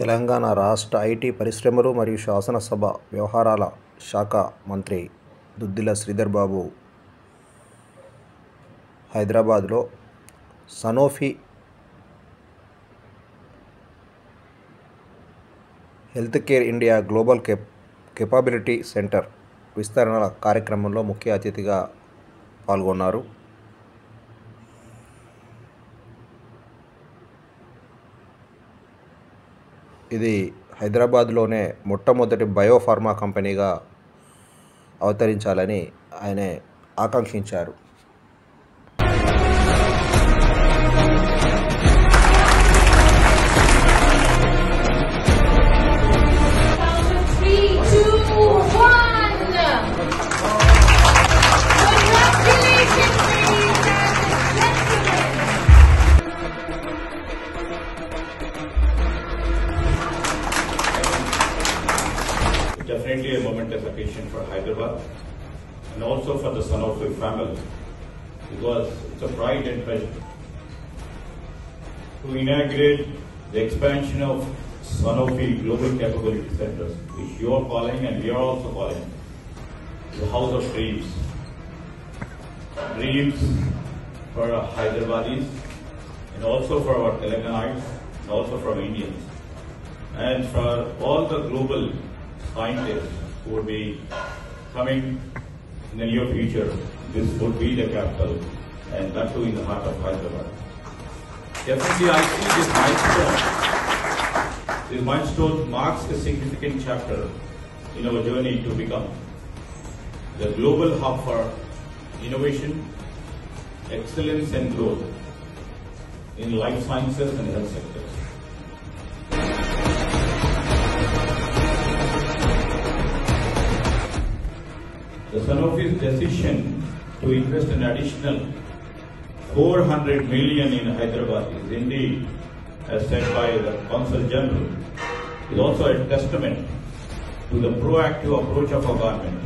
తెలంగాణ రాష్ట్ర ఐటీ పరిశ్రమలు మరియు శాసనసభ వ్యవహారాల శాఖ మంత్రి దుద్దిల శ్రీధర్ బాబు హైదరాబాద్లో Sanofi healthcare India global capability centre విస్తరణ కార్యక్రమంలో ముఖ్య అతిథిగా పాల్గొన్నారు. ఇది హైదరాబాద్లోనే మొట్టమొదటి బయోఫార్మా కంపెనీగా అవతరించాలని ఆయన ఆకాంక్షించారు. Definitely a momentous occasion for Hyderabad and also for the Sanofi family, because it's a pride and pleasure to inaugurate the expansion of Sanofi Global Capability Centers, which you are calling and we are also calling the House of Dreams. Dreams for Hyderabadis and also for our Telanganites and also for Indians and for all the global scientists who would be coming in the near future. This would be the capital, and that too in the heart of Hyderabad. Definitely, I see this milestone. This milestone marks a significant chapter in our journey to become the global hub for innovation, excellence and growth in life sciences and health sectors. The Sanofi's decision to invest an additional 400 million in Hyderabad is indeed, as said by the Consul General, is also a testament to the proactive approach of our government